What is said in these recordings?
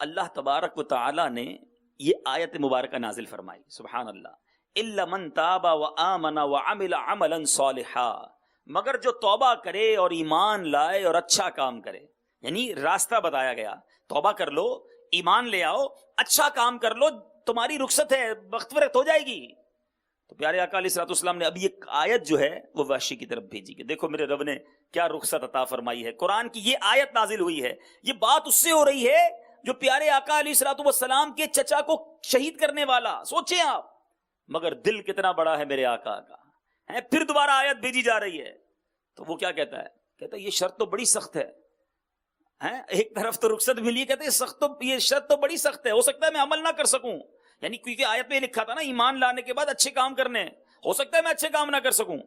اللہ تبارک و تعالی نے یہ آیت مبارکہ نازل فرمائی، سبحان اللہ، الا من تاب وآمن وعمل عملا صالحا، مگر جو توبہ کرے اور ایمان لائے اور اچھا کام کرے، یعنی راستہ بتایا گیا، توبہ کر لو، ایمان لے آؤ، اچھا کام کر لو، تمہاری رخصت ہے، مغفرت ہو جائے گی۔ تو پیارے آقا علیہ الصلوۃ والسلام نے اب یہ آیت جو ہے وہ وحشی کی طرف بھیجی کہ دیکھو میرے رب نے کیا رخصت عطا فرمائی ہے، قرآن کی یہ آیت نازل ہوئی ہے، یہ بات اس سے ہو رہی ہے جو پیارے آقا علیہ الصلوۃ والسلام کے چچا کو شہید کرنے والا، سوچیں آپ، مگر دل کتنا بڑا ہے میرے آقا کا ہے۔ پھر دوبارہ آیت بھیجی جا رہی ہے تو وہ کیا کہتا ہے، کہتا ہے یہ شرط تو بڑی سخت ہے، ایک طرف تو رخصت ملی، کہتے ہیں یہ شرط تو بڑی سخت ہے، ہو سکتا ہے میں عمل نہ کر سکوں، یعنی کیونکہ آیت میں لکھا تھا نا ایمان لانے کے بعد اچھے کام کرنے، ہو سکتا ہے میں اچھے کام نہ کر سکوں۔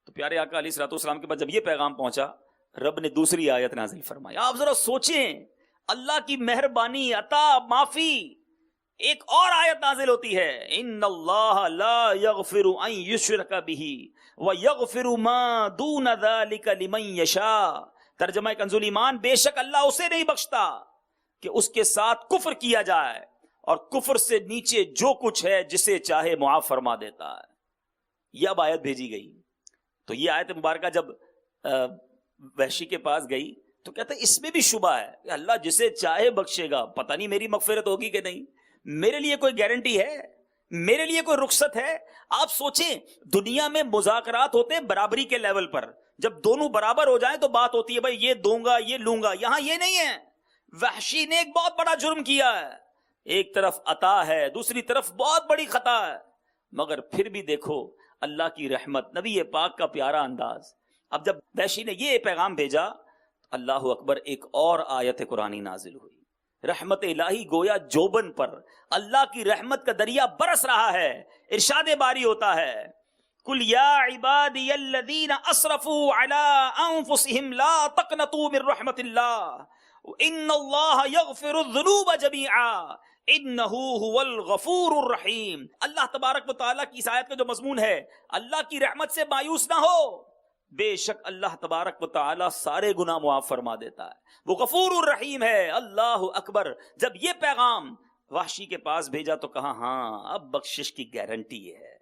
تو پیارے آقا علیہ الصلوۃ والسلام کے پاس جب یہ پیغام پہنچا، رب نے دوسری آیت نازل فرمائی۔ آپ ذرا سوچیں، اللہ کی مہربانی، عطا، معافی، ایک اور آیت نازل ہوتی ہے، ان اللہ لا یغفر ان یشرک بہ ویغفر ما دون ذلک لمن یشاء۔ ترجمہ کنز ایمان، بے شک اللہ اسے نہیں بخشتا کہ اس کے ساتھ کفر کیا جائے، اور کفر سے نیچے جو کچھ ہے جسے چاہے معاف فرما دیتا ہے۔ یہ اب آیت بھیجی گئی، تو یہ آیت مبارکہ جب وحشی کے پاس گئی تو کہتا ہے اس میں بھی شبہ ہے کہ اللہ جسے چاہے بخشے گا، پتہ نہیں میری مغفرت ہوگی کہ نہیں، میرے لیے کوئی گارنٹی ہے، میرے لیے کوئی رخصت ہے؟ آپ سوچیں، دنیا میں مذاکرات ہوتے ہیں برابری کے لیول پر، جب دونوں برابر ہو جائیں تو بات ہوتی ہے بھائی یہ دوں گا یہ لوں گا، یہاں یہ نہیں ہے۔ وحشی نے ایک بہت بڑا جرم کیا ہے، ایک طرف عطا ہے، دوسری طرف بہت بڑی خطا ہے، مگر پھر بھی دیکھو اللہ کی رحمت، نبی پاک کا پیارا انداز۔ اب جب وحشی نے یہ پیغام بھیجا، اللہ اکبر، ایک اور آیت قرآنی نازل ہوئی، رحمت الہی گویا جوبن پر اللہ کی رحمت کا دریا برس رہا ہے۔ ارشاد باری ہوتا ہے، قل یا عبادی الذین اسرفوا علی انفسہم لا تقنطوا من رحمت اللہ ان اللہ یغفر الذنوب جمیعا انہ هو الغفور الرحیم۔ اللہ تبارک و تعالیٰ کی اس آیت کا جو مضمون ہے، اللہ کی رحمت سے مایوس نہ ہو، بے شک اللہ تبارک و تعالیٰ سارے گناہ معاف فرما دیتا ہے، وہ غفور الرحیم ہے۔ اللہ اکبر، جب یہ پیغام وحشی کے پاس بھیجا تو کہا ہاں اب بخشش کی گارنٹی ہے۔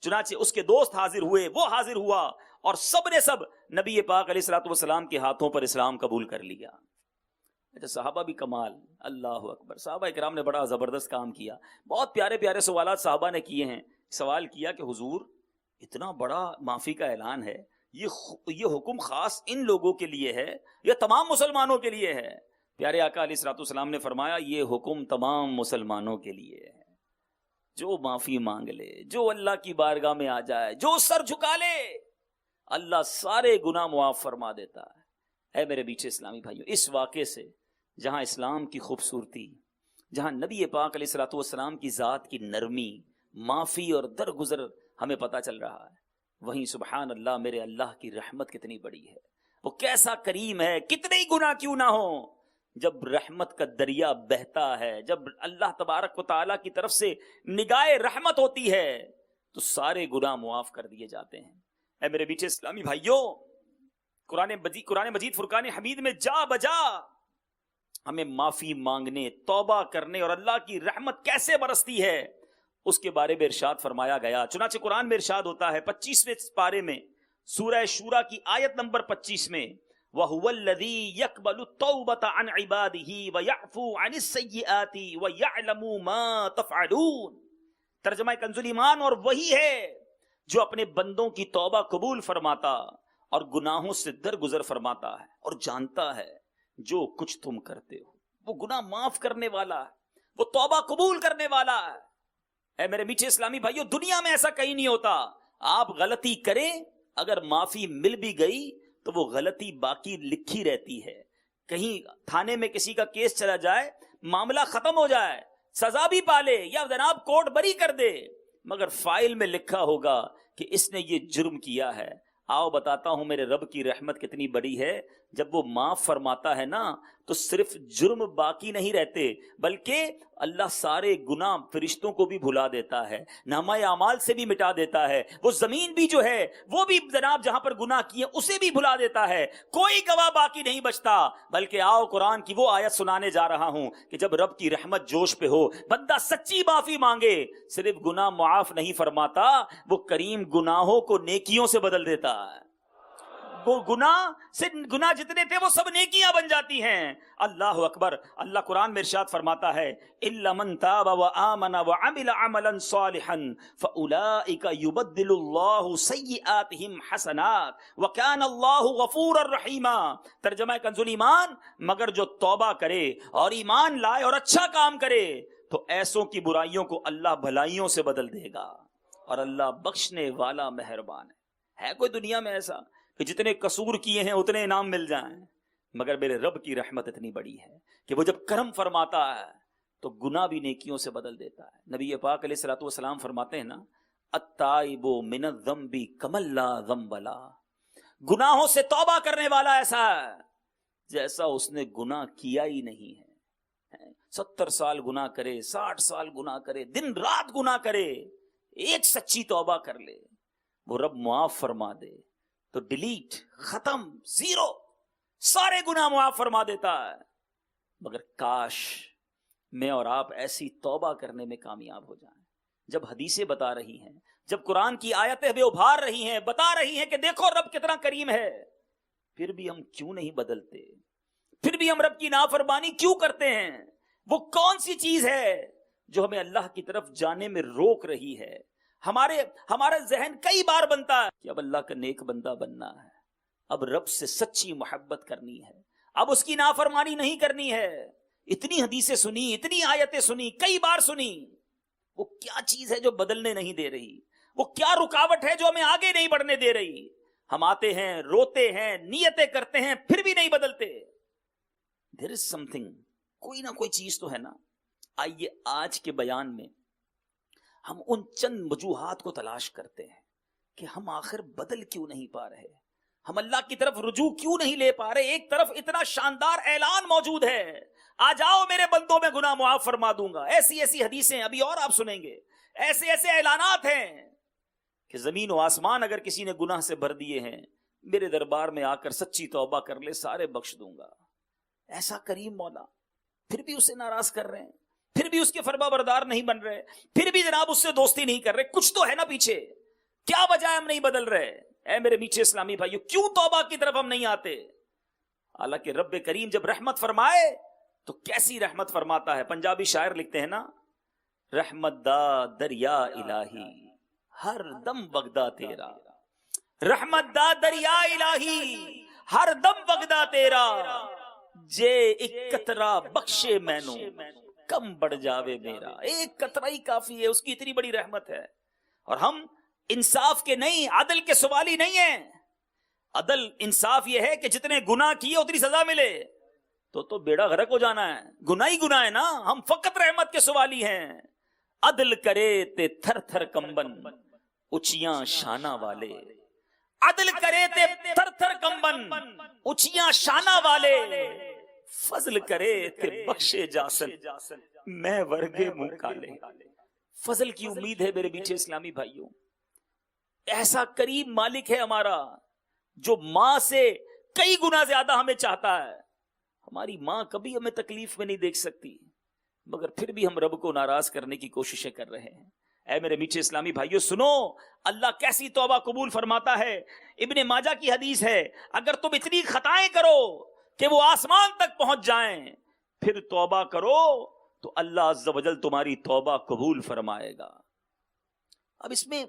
چنانچہ اس کے دوست حاضر ہوئے، وہ حاضر ہوا، اور سب نے سب نبی پاک علیہ الصلوۃ والسلام کے ہاتھوں پر اسلام قبول کر لیا۔ صحابہ بھی کمال، اللہ اکبر، صحابہ اکرام نے بڑا زبردست کام کیا، بہت پیارے پیارے سوالات صحابہ نے کیے ہیں۔ سوال کیا کہ حضور اتنا بڑا معافی کا اعلان ہے، یہ حکم خاص ان لوگوں کے لیے ہے یا تمام مسلمانوں کے لیے ہے؟ پیارے آقا علیہ الصلوۃ والسلام نے فرمایا یہ حکم تمام مسلمانوں کے لیے ہے، جو معافی مانگ لے، جو اللہ کی بارگاہ میں آ جائے، جو سر جھکا لے، اللہ سارے گناہ معاف فرما دیتا ہے۔ اے میرے میٹھے اسلامی بھائیوں، اس واقعے سے جہاں اسلام کی خوبصورتی، جہاں نبی پاک علیہ الصلوۃ والسلام کی ذات کی نرمی، معافی اور درگزر ہمیں پتہ چل رہا ہے، وہیں سبحان اللہ میرے اللہ کی رحمت کتنی بڑی ہے، وہ کیسا کریم ہے، کتنے ہی گناہ کیوں نہ ہوں، جب رحمت کا دریا بہتا ہے، جب اللہ تبارک و تعالیٰ کی طرف سے نگاہ رحمت ہوتی ہے تو سارے گناہ معاف کر دیے جاتے ہیں۔ اے میرے میٹھے اسلامی بھائیوں، قرآن مجید فرقان حمید میں جا بجا ہمیں معافی مانگنے، توبہ کرنے اور اللہ کی رحمت کیسے برستی ہے اس کے بارے میں ارشاد فرمایا گیا۔ چنانچہ قرآن میں ارشاد ہوتا ہے 25ویں پارے میں، سورہ شورى کی آیت نمبر 25 میں، وَهُوَ الَّذِي يَقْبَلُ التَّوْبَةَ عَنْ عِبَادِهِ وَيَعْفُو عَنِ السَّيِّئَاتِ وَيَعْلَمُ مَا تَفْعَلُونَ۔ ترجمہ کنز ایمان، اور وہی ہے جو اپنے بندوں کی توبہ قبول فرماتا اور گناہوں سے درگزر فرماتا ہے، اور جانتا ہے جو کچھ تم کرتے ہو، وہ گناہ معاف کرنے والا ہے، وہ توبہ قبول کرنے والا ہے۔ اے میرے میٹھے اسلامی بھائیوں، دنیا میں ایسا کہیں نہیں ہوتا، آپ غلطی کریں، اگر معافی مل بھی گئی تو وہ غلطی باقی لکھی رہتی ہے، کہیں تھانے میں کسی کا کیس چلا جائے، معاملہ ختم ہو جائے، سزا بھی پالے یا جناب کورٹ بری کر دے، مگر فائل میں لکھا ہوگا کہ اس نے یہ جرم کیا ہے۔ آؤ بتاتا ہوں میرے رب کی رحمت کتنی بڑی ہے، جب وہ معاف فرماتا ہے نا تو صرف جرم باقی نہیں رہتے بلکہ اللہ سارے گناہ فرشتوں کو بھی بھلا دیتا ہے، نامہ اعمال سے بھی مٹا دیتا ہے، وہ زمین بھی جو ہے وہ بھی جناب جہاں پر گناہ کیے اسے بھی بھلا دیتا ہے، کوئی گواہ باقی نہیں بچتا۔ بلکہ آؤ قرآن کی وہ آیت سنانے جا رہا ہوں کہ جب رب کی رحمت جوش پہ ہو، بندہ سچی معافی مانگے، صرف گناہ معاف نہیں فرماتا، وہ کریم گناہوں کو نیکیوں سے بدل دیتا ہے۔ وہ گناہ جتنے تھے وہ سب نیکیاں بن جاتی ہیں۔ اللہ اکبر۔ اللہ قرآن میں ارشاد فرماتا ہے الا من تاب وآمن وعمل عملا صالحا فاولئک یبدل اللہ سیئاتہم حسنات وکان اللہ غفورا رحیما۔ ترجمہ کنز ایمان، مگر جو توبہ کرے اور ایمان لائے اور اچھا کام کرے تو ایسوں کی برائیوں کو اللہ بھلائیوں سے بدل دے گا، اور اللہ بخشنے والا مہربان ہے۔ کوئی دنیا میں ایسا کہ جتنے قصور کیے ہیں اتنے انعام مل جائیں؟ مگر میرے رب کی رحمت اتنی بڑی ہے کہ وہ جب کرم فرماتا ہے تو گناہ بھی نیکیوں سے بدل دیتا ہے۔ نبی پاک علیہ الصلوۃ والسلام فرماتے ہیں نا، التائب من الذنب کمن لا ذنب له، گناہوں سے توبہ کرنے والا ایسا ہے جیسا اس نے گناہ کیا ہی نہیں ہے۔ 70 سال گناہ کرے، 60 سال گناہ کرے، دن رات گناہ کرے، ایک سچی توبہ کر لے، وہ رب معاف فرما دے تو ڈیلیٹ، ختم، زیرو، سارے گناہ معاف فرما دیتا ہے۔ مگر کاش میں اور آپ ایسی توبہ کرنے میں کامیاب ہو جائیں۔ جب حدیثیں بتا رہی ہیں، جب قرآن کی آیتیں ہمیں ابھار رہی ہیں، بتا رہی ہیں کہ دیکھو رب کتنا کریم ہے، پھر بھی ہم کیوں نہیں بدلتے؟ پھر بھی ہم رب کی نافرمانی کیوں کرتے ہیں؟ وہ کون سی چیز ہے جو ہمیں اللہ کی طرف جانے میں روک رہی ہے؟ ہمارا ذہن کئی بار بنتا ہے کہ اب اللہ کا نیک بندہ بننا ہے، اب رب سے سچی محبت کرنی ہے، اب اس کی نافرمانی نہیں کرنی ہے۔ اتنی حدیثیں سنی، اتنی آیتیں سنی، کئی بار سنی، وہ کیا چیز ہے جو بدلنے نہیں دے رہی؟ وہ کیا رکاوٹ ہے جو ہمیں آگے نہیں بڑھنے دے رہی؟ ہم آتے ہیں، روتے ہیں، نیتیں کرتے ہیں، پھر بھی نہیں بدلتے۔ There is something، کوئی نہ کوئی چیز تو ہے نا۔ آئیے آج کے بیان میں ہم ان چند وجوہات کو تلاش کرتے ہیں کہ ہم آخر بدل کیوں نہیں پا رہے، ہم اللہ کی طرف رجوع کیوں نہیں لے پا رہے۔ ایک طرف اتنا شاندار اعلان موجود ہے، آ جاؤ میرے بندوں میں گناہ معاف فرما دوں گا، ایسی ایسی حدیثیں ابھی اور آپ سنیں گے، ایسے ایسے اعلانات ہیں کہ زمین و آسمان اگر کسی نے گناہ سے بھر دیے ہیں، میرے دربار میں آ کر سچی توبہ کر لے، سارے بخش دوں گا۔ ایسا کریم مولا، پھر بھی اسے ناراض کر رہے ہیں، پھر بھی اس کے فرما بردار نہیں بن رہے، پھر بھی جناب اس سے دوستی نہیں کر رہے۔ کچھ تو ہے نا پیچھے، کیا وجہ ہے ہم نہیں بدل رہے؟ اے میرے میٹھے اسلامی بھائیو، کیوں توبہ کی طرف ہم نہیں آتے؟ حالانکہ رب کریم جب رحمت فرمائے تو کیسی رحمت فرماتا ہے۔ پنجابی شاعر لکھتے ہیں نا، رحمت دا دریا الہی ہر دم بغدہ تیرا، رحمت دا دریا الہی ہر دم بغدہ تیرا، جے ایک قطرہ بخشے مینو کم بڑھ جاوے میرا۔ ایک قطرہ ہی کافی ہے، اس کی اتنی بڑی رحمت ہے۔ اور ہم انصاف کے نہیں، عدل کے سوالی نہیں ہیں۔ عدل انصاف یہ ہے کہ جتنے گناہ کیے اتنی سزا ملے، تو بیڑا غرق ہو جانا ہے، گناہ ہی گناہ ہے نا۔ ہم فقط رحمت کے سوالی ہیں۔ عدل کرے تے تھر تھر کمبن اچیاں شانہ والے، عدل کرے تے تھر تھر کمبن اچیاں شانہ والے، فضل کرے تے بخشے جاسن میں ورگے منہ کالے۔ فضل کی امید ہے میرے میٹھے اسلامی بھائیوں۔ ایسا کریم مالک ہے ہمارا جو ماں سے کئی گنا زیادہ ہمیں چاہتا ہے۔ ہماری ماں کبھی ہمیں تکلیف میں نہیں دیکھ سکتی، مگر پھر بھی ہم رب کو ناراض کرنے کی کوششیں کر رہے ہیں۔ اے میرے میٹھے اسلامی بھائیوں سنو، اللہ کیسی توبہ قبول فرماتا ہے۔ ابن ماجہ کی حدیث ہے، اگر تم اتنی خطائیں کرو کہ وہ آسمان تک پہنچ جائیں، پھر توبہ کرو تو اللہ عز و جل تمہاری توبہ قبول فرمائے گا۔ اب اس میں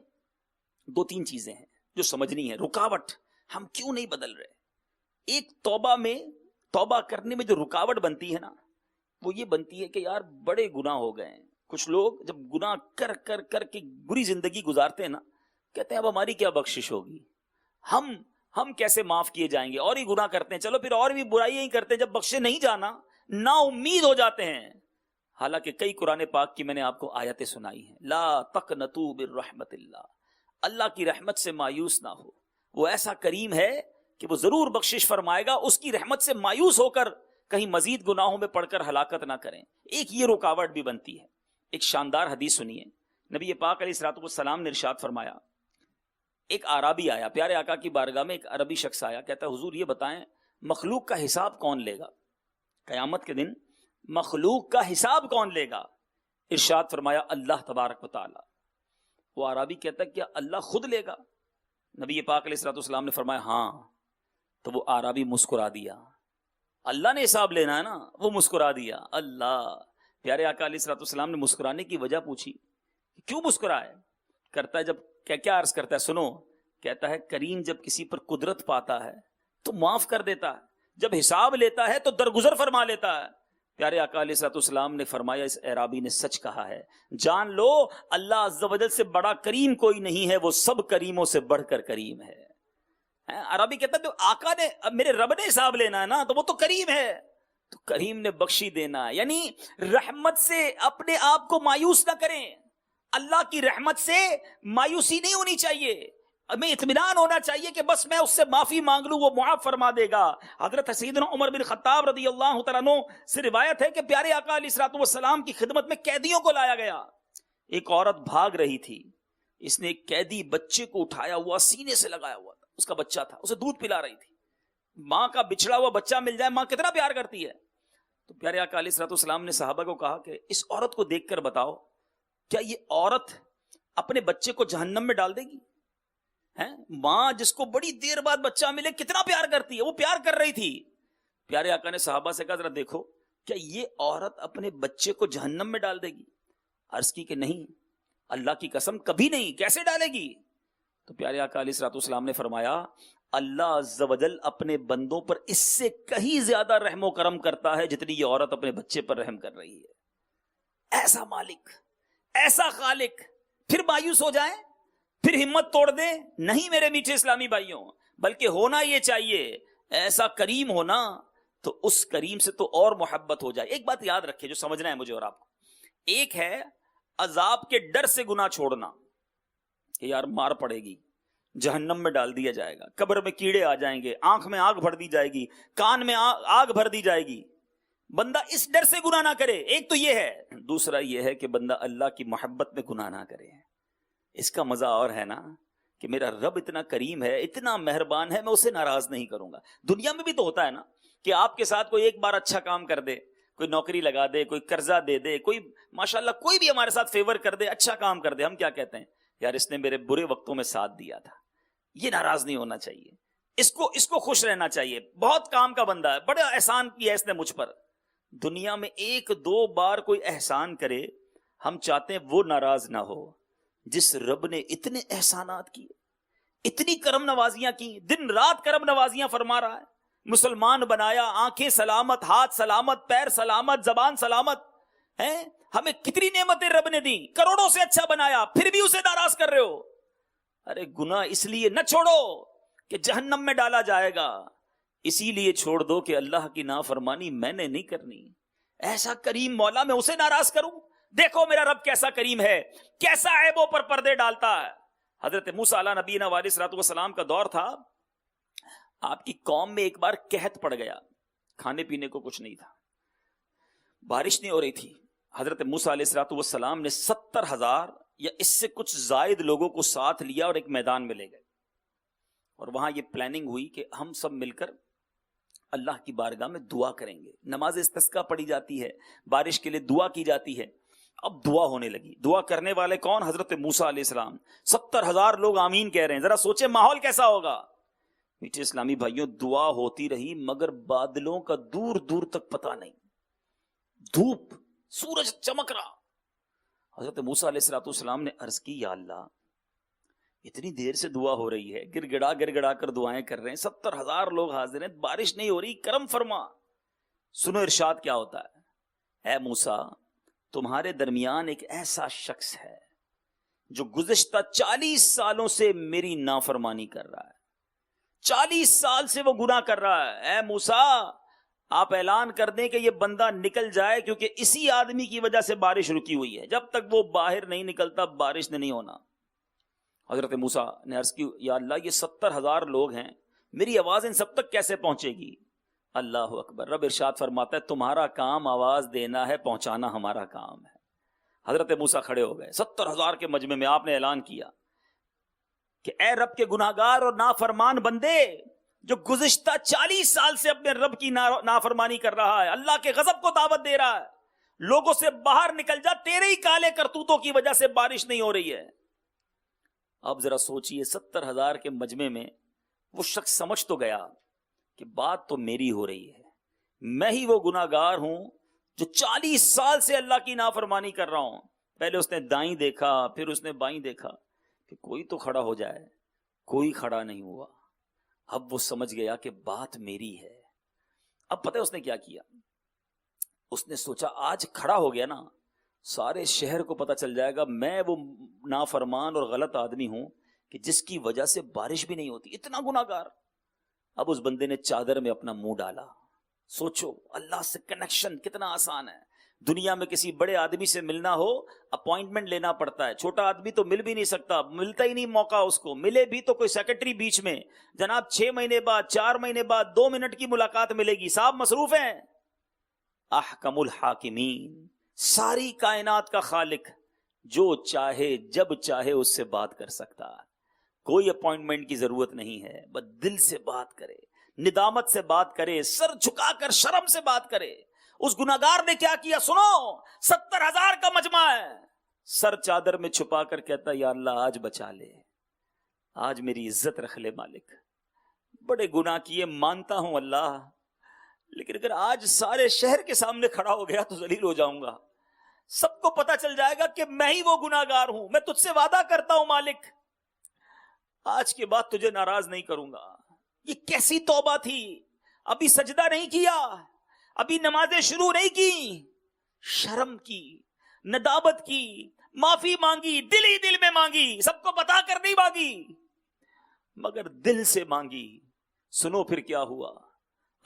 2-3 چیزیں ہیں جو سمجھنی ہے۔ رکاوٹ، ہم کیوں نہیں بدل رہے؟ ایک توبہ کرنے میں جو رکاوٹ بنتی ہے نا، وہ یہ بنتی ہے کہ یار بڑے گناہ ہو گئے ہیں۔ کچھ لوگ جب گناہ کر کر کر کے بری زندگی گزارتے ہیں نا، کہتے ہیں اب ہماری کیا بخشش ہوگی، ہم کیسے معاف کیے جائیں گے، اور ہی گناہ کرتے ہیں، چلو پھر اور بھی برائیاں ہی کرتے ہیں، جب بخشے نہیں جانا نا امید ہو جاتے ہیں۔ حالانکہ کئی قرآن پاک کی میں نے آپ کو آیتیں سنائی ہیں، لا تقنطوا من رحمت اللہ کی رحمت سے مایوس نہ ہو، وہ ایسا کریم ہے کہ وہ ضرور بخشش فرمائے گا۔ اس کی رحمت سے مایوس ہو کر کہیں مزید گناہوں میں پڑھ کر ہلاکت نہ کریں. ایک یہ رکاوٹ بھی بنتی ہے. ایک شاندار حدیث سنیے. نبی پاک علیہ الصلوۃ والسلام نے ارشاد فرمایا, ایک اعرابی آیا پیارے آقا کی بارگاہ میں. ایک عربی شخص آیا, کہتا ہے حضور یہ بتائیں مخلوق کا حساب کون لے گا؟ قیامت کے دن مخلوق کا حساب کون لے گا؟ ارشاد فرمایا اللہ تبارک و تعالی. وہ اعرابی کہتا ہے کیا اللہ خود لے گا؟ نبی پاک علیہ الصلوۃ والسلام نے فرمایا ہاں. تو وہ اعرابی مسکرا دیا. اللہ نے حساب لینا ہے نا, وہ مسکرا دیا. اللہ. پیارے آقا علیہ الصلوۃ والسلام نے مسکرانے کی وجہ پوچھی, کیوں مسکرائے؟ کرتا ہے جب کیا عرض کرتا ہے, سنو. کہتا ہے کریم جب کسی پر قدرت پاتا ہے تو معاف کر دیتا ہے, جب حساب لیتا ہے تو درگزر فرما لیتا ہے. پیارے آقا علیہ الصلوۃ والسلام نے فرمایا اس اعرابی نے سچ کہا ہے, جان لو اللہ عز و جل سے بڑا کریم کوئی نہیں ہے, وہ سب کریموں سے بڑھ کر کریم ہے. عربی کہتا ہے تو آقا نے, میرے رب نے حساب لینا ہے نا, تو وہ تو کریم ہے, تو کریم نے بخشی دینا ہے. یعنی رحمت سے اپنے آپ کو مایوس نہ کریں. اللہ کی رحمت سے مایوسی نہیں ہونی چاہیے, ہمیں اطمینان ہونا چاہیے کہ بس میں اس سے معافی مانگ لوں وہ معاف فرما دے گا. حضرت سیدنا عمر بن خطاب رضی اللہ تعالیٰ عنہ سے روایت ہے کہ پیارے آقا علیہ الصلوۃ والسلام کی خدمت میں قیدیوں کو لایا گیا. ایک عورت بھاگ رہی تھی, اس نے ایک قیدی بچے کو اٹھایا ہوا سینے سے لگایا ہوا تھا, اس کا بچہ تھا, اسے دودھ پلا رہی تھی. ماں کا بچھڑا ہوا بچہ مل جائے ماں کتنا پیار کرتی ہے. تو پیارے آقا علیہ الصلوۃ والسلام نے صحابہ کو کہا کہ اس عورت کو دیکھ کر بتاؤ کیا یہ عورت اپنے بچے کو جہنم میں ڈال دے گی؟ ماں جس کو بڑی دیر بعد بچہ ملے کتنا پیار کرتی ہے, وہ پیار کر رہی تھی. پیارے آقا نے صحابہ سے کہا ذرا دیکھو کیا یہ عورت اپنے بچے کو جہنم میں ڈال دے گی؟ عرض کی کہ نہیں, اللہ کی قسم کبھی نہیں, کیسے ڈالے گی؟ تو پیارے آقا علیہ الصلوۃ والسلام نے فرمایا اللہ عز و جل اپنے بندوں پر اس سے کہیں زیادہ رحم و کرم کرتا ہے جتنی یہ عورت اپنے بچے پر رحم کر رہی ہے. ایسا مالک, ایسا خالق, پھر مایوس ہو جائیں, پھر ہمت توڑ دیں؟ نہیں میرے میٹھے اسلامی بھائیوں, بلکہ ہونا یہ چاہیے ایسا کریم ہونا, تو اس کریم سے تو اور محبت ہو جائے. ایک بات یاد رکھیں جو سمجھنا ہے مجھے اور آپ کو. ایک ہے عذاب کے ڈر سے گناہ چھوڑنا کہ یار مار پڑے گی, جہنم میں ڈال دیا جائے گا, قبر میں کیڑے آ جائیں گے, آنکھ میں آگ بھر دی جائے گی, کان میں آگ بھر دی جائے گی. بندہ اس ڈر سے گناہ نہ کرے. ایک تو یہ ہے. دوسرا یہ ہے کہ بندہ اللہ کی محبت میں گناہ نہ کرے. اس کا مزہ اور ہے نا کہ میرا رب اتنا کریم ہے, اتنا مہربان ہے, میں اسے ناراض نہیں کروں گا. دنیا میں بھی تو ہوتا ہے نا کہ آپ کے ساتھ کوئی ایک بار اچھا کام کر دے, کوئی نوکری لگا دے, کوئی قرضہ دے دے, کوئی ماشاءاللہ کوئی بھی ہمارے ساتھ فیور کر دے, اچھا کام کر دے, ہم کیا کہتے ہیں یار اس نے میرے برے وقتوں میں ساتھ دیا تھا. یہ ناراض نہیں ہونا چاہیے, اس کو خوش رہنا چاہیے. بہت کام کا بندہ ہے, بڑا احسان کیا ہے اس نے مجھ پر. دنیا میں ایک دو بار کوئی احسان کرے, ہم چاہتے ہیں وہ ناراض نہ ہو. جس رب نے اتنے احسانات کیے, اتنی کرم نوازیاں کی, دن رات کرم نوازیاں فرما رہا ہے, مسلمان بنایا, آنکھیں سلامت, ہاتھ سلامت, پیر سلامت, زبان سلامت ہیں, ہمیں کتنی نعمتیں رب نے دی, کروڑوں سے اچھا بنایا, پھر بھی اسے ناراض کر رہے ہو. ارے گناہ اس لیے نہ چھوڑو کہ جہنم میں ڈالا جائے گا, اسی لیے چھوڑ دو کہ اللہ کی نافرمانی میں نے نہیں کرنی. ایسا کریم مولا میں اسے ناراض کروں؟ دیکھو میرا رب کیسا کریم ہے, کیسا عیبوں پر پردے ڈالتا ہے. حضرت موسیٰ علیہ نبینا علیہ الصلوۃ والسلام کا دور تھا, آپ کی قوم میں ایک بار قحط پڑ گیا, کھانے پینے کو کچھ نہیں تھا, بارش نہیں ہو رہی تھی. حضرت موسیٰ علیہ الصلوۃ والسلام نے 70,000 یا اس سے کچھ زائد لوگوں کو ساتھ لیا اور ایک میدان میں لے گئے, اور وہاں یہ پلاننگ ہوئی کہ ہم سب مل کر اللہ کی بارگاہ میں دعا کریں گے. نماز استسقاء پڑھی جاتی ہے, بارش کے لیے دعا کی جاتی ہے. اب دعا ہونے لگی. دعا کرنے والے کون؟ حضرت موسیٰ علیہ السلام. 70,000 لوگ آمین کہہ رہے ہیں. ذرا سوچیں ماحول کیسا ہوگا. میٹھے اسلامی بھائیوں, دعا ہوتی رہی مگر بادلوں کا دور دور تک پتہ نہیں, دھوپ سورج چمک رہا. حضرت موسیٰ علیہ السلام نے عرض کی یا اللہ اتنی دیر سے دعا ہو رہی ہے, گر گڑا کر دعائیں کر رہے ہیں, 70,000 لوگ حاضر ہیں, بارش نہیں ہو رہی, کرم فرما. سنو ارشاد کیا ہوتا ہے. اے موسیٰ تمہارے درمیان ایک ایسا شخص ہے جو گزشتہ 40 سالوں سے میری نافرمانی کر رہا ہے, 40 سال سے وہ گناہ کر رہا ہے. اے موسیٰ آپ اعلان کر دیں کہ یہ بندہ نکل جائے, کیونکہ اسی آدمی کی وجہ سے بارش رکی ہوئی ہے, جب تک وہ باہر نہیں نکلتا بارش نہیں ہونا. حضرت موسیٰ نے عرض کی یا اللہ یہ 70,000 لوگ ہیں, میری آواز ان سب تک کیسے پہنچے گی؟ اللہ اکبر. رب ارشاد فرماتا ہے تمہارا کام آواز دینا ہے، پہنچانا ہمارا کام ہے. حضرت موسیٰ کھڑے ہو گئے 70,000 کے مجمع میں. آپ نے اعلان کیا کہ اے رب کے گناہگار اور نافرمان بندے، جو گزشتہ 40 سال سے اپنے رب کی نافرمانی کر رہا ہے، اللہ کے غضب کو دعوت دے رہا ہے، لوگوں سے باہر نکل جا، تیرے ہی کالے کرتوتوں کی وجہ سے بارش نہیں ہو رہی ہے. اب ذرا سوچئے 70,000 کے مجمع میں وہ شخص سمجھ تو گیا کہ بات تو میری ہو رہی ہے، میں ہی وہ گناہگار ہوں جو 40 سال سے اللہ کی نافرمانی کر رہا ہوں. پہلے اس نے دائیں دیکھا، پھر اس نے بائیں دیکھا کہ کوئی تو کھڑا ہو جائے، کوئی کھڑا نہیں ہوا. اب وہ سمجھ گیا کہ بات میری ہے. اب پتہ ہے اس نے کیا کیا؟ اس نے سوچا آج کھڑا ہو گیا نا، سارے شہر کو پتہ چل جائے گا میں وہ نافرمان اور غلط آدمی ہوں کہ جس کی وجہ سے بارش بھی نہیں ہوتی، اتنا گناہگار. اب اس بندے نے چادر میں اپنا منہ ڈالا. سوچو اللہ سے کنیکشن کتنا آسان ہے. دنیا میں کسی بڑے آدمی سے ملنا ہو اپوائنٹمنٹ لینا پڑتا ہے، چھوٹا آدمی تو مل بھی نہیں سکتا، ملتا ہی نہیں موقع اس کو، ملے بھی تو کوئی سیکرٹری بیچ میں، جناب 6 مہینے بعد 4 مہینے بعد 2 منٹ کی ملاقات ملے گی، صاحب مصروف ہیں. احکم الحاکمین، ساری کائنات کا خالق، جو چاہے جب چاہے اس سے بات کر سکتا، کوئی اپوائنٹمنٹ کی ضرورت نہیں ہے، بس دل سے بات کرے، ندامت سے بات کرے، سر جھکا کر شرم سے بات کرے. اس گناہگار نے کیا کیا سنو، 70,000 کا مجمع ہے، سر چادر میں چھپا کر کہتا یا اللہ آج بچا لے، آج میری عزت رکھ لے مالک، بڑے گناہ کیے مانتا ہوں اللہ، لیکن اگر آج سارے شہر کے سامنے کھڑا ہو گیا تو ذلیل ہو جاؤں گا، سب کو پتا چل جائے گا کہ میں ہی وہ گناہگار ہوں. میں تجھ سے وعدہ کرتا ہوں مالک، آج کے بعد تجھے ناراض نہیں کروں گا. یہ کیسی توبہ تھی، ابھی سجدہ نہیں کیا، ابھی نمازیں شروع نہیں کی، شرم کی، ندامت کی، معافی مانگی، دل ہی دل میں مانگی، سب کو بتا کر نہیں مانگی، مگر دل سے مانگی. سنو پھر کیا ہوا.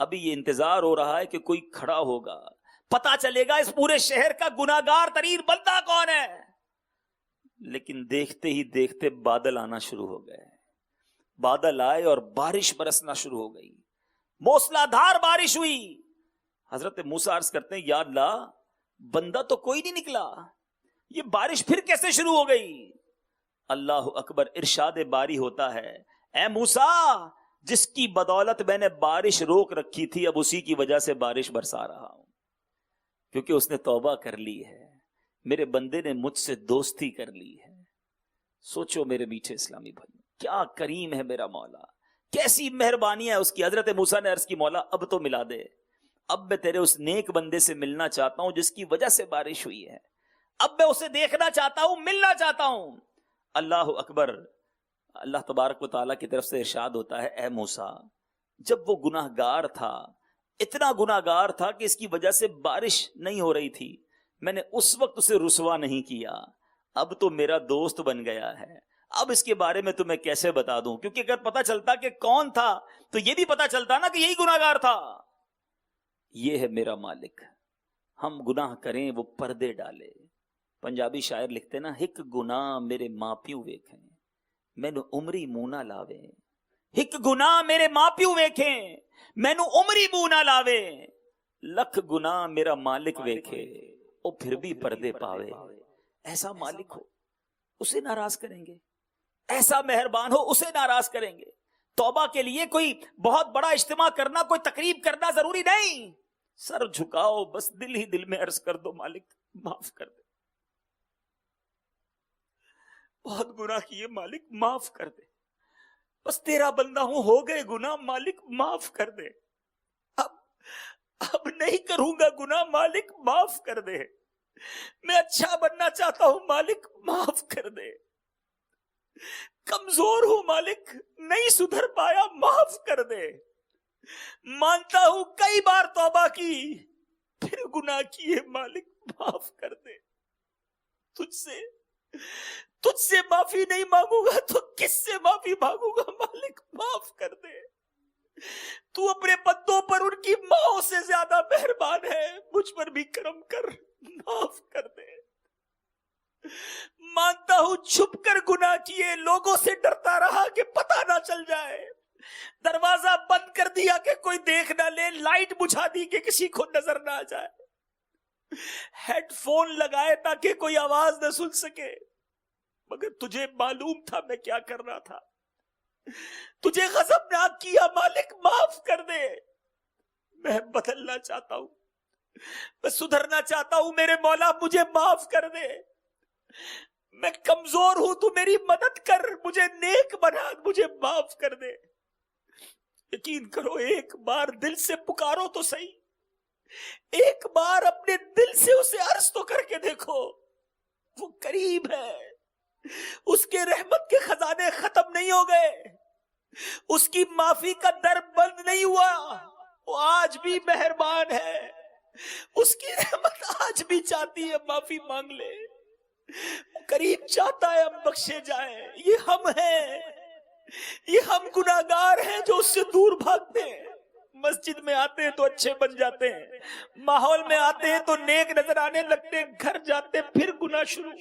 ابھی یہ انتظار ہو رہا ہے کہ کوئی کھڑا ہوگا، پتا چلے گا اس پورے شہر کا گناہگار ترین بندہ کون ہے. لیکن دیکھتے ہی دیکھتے بادل آنا شروع ہو گئے. بادل آئے اور بارش برسنا شروع ہو گئی، موسلا دھار بارش ہوئی. حضرت موسیٰ عرض کرتے ہیں یا اللہ بندہ تو کوئی نہیں نکلا، یہ بارش پھر کیسے شروع ہو گئی. اللہ اکبر. ارشاد باری ہوتا ہے اے موسیٰ جس کی بدولت میں نے بارش روک رکھی تھی اب اسی کی وجہ سے بارش برسا رہا ہوں، کیونکہ اس نے توبہ کر لی ہے، میرے بندے نے مجھ سے دوستی کر لی ہے. سوچو میرے میٹھے اسلامی بھائی، کیا کریم ہے میرا مولا، کیسی مہربانی ہے اس کی. حضرت موسیٰ نے عرض کی مولا اب تو ملا دے، اب میں تیرے اس نیک بندے سے ملنا چاہتا ہوں جس کی وجہ سے بارش ہوئی ہے، اب میں اسے دیکھنا چاہتا ہوں، ملنا چاہتا ہوں. اللہ اکبر. اللہ تبارک و تعالیٰ کی طرف سے ارشاد ہوتا ہے اے موسیٰ جب وہ گناہگار تھا، اتنا گناہگار تھا کہ اس کی وجہ سے بارش نہیں ہو رہی تھی، میں نے اس وقت اسے رسوا نہیں کیا، اب تو میرا دوست بن گیا ہے، اب اس کے بارے میں تمہیں کیسے بتا دوں، کیونکہ اگر پتا چلتا کہ کون تھا تو یہ بھی پتا چلتا نا کہ یہی گناہگار تھا. یہ ہے میرا مالک، ہم گناہ کریں وہ پردے ڈالے. پنجابی شاعر لکھتے نا ہک گناہ میرے ماں پیو ویکھیں مینو عمری منہ نہ لاوے، ہک گناہ میرے ماں پیو ویکھیں مینو عمری منہ نہ لاوے، لکھ گناہ میرا مالک ویکھے او پھر بھی پردے پاوے. ایسا مالک ہو اسے ناراض کریں گے، ایسا مہربان ہو اسے ناراض کریں گے. توبہ کے لیے کوئی بہت بڑا اجتماع کرنا، کوئی تقریب کرنا ضروری نہیں، سر جھکاؤ، بس دل ہی دل میں عرض کر دو مالک معاف کر دے، بہت گناہ کیے مالک معاف کر دے، بس تیرا بندہ ہوں، ہو گئے گناہ مالک معاف کر دے، اب نہیں کروں گا گناہ مالک معاف کر دے، میں اچھا بننا چاہتا ہوں مالک معاف کر دے، کمزور ہوں مالک نہیں سدھر پایا معاف کر دے، مانتا ہوں کئی بار توبہ کی پھر گناہ کیے مالک معاف کر دے، تجھ سے معافی نہیں مانگوں گا تو کس سے معافی مانگوں گا مالک معاف کر دے. تو اپنے بندوں پر ان کی ماں سے زیادہ مہربان ہے، مجھ پر بھی کرم کر معاف کر دے. مانتا ہوں چھپ کر گناہ کیے، لوگوں سے ڈرتا رہا کہ پتہ نہ چل جائے، دروازہ بند کر دیا کہ کوئی دیکھ نہ لے, لائٹ بجھا دی کہ کسی کو نظر نہ آ جائے, ہیڈ فون لگائے تاکہ کوئی آواز نہ سن سکے. مگر تجھے معلوم تھا میں کیا کر رہا تھا, تجھے غضبناک کیا. مالک معاف کر دے, میں بدلنا چاہتا ہوں, میں سدھرنا چاہتا ہوں, میرے مولا مجھے معاف کر دے. میں کمزور ہوں, تو میری مدد کر, مجھے نیک بنا, مجھے معاف کر دے. یقین کرو, ایک بار دل سے پکارو تو صحیح, ایک بار اپنے دل سے اسے عرض تو کر کے دیکھو. وہ قریب ہے, اس کے رحمت کے خزانے ختم نہیں ہو گئے, اس کی معافی کا در بند نہیں ہوا, وہ آج بھی مہربان ہے, اس کی رحمت آج بھی چاہتی ہے معافی مانگ لے. وہ قریب چاہتا ہے ہم بخشے جائیں. یہ ہم ہیں, یہ ہم گناہگار ہیں جو اس سے دور بھاگتے ہیں. مسجد میں آتے ہیں تو اچھے بن جاتے ہیں, ماحول میں آتے ہیں تو نیک نظر آنے لگتے ہیں, گھر جاتے پھر گناہ شروع.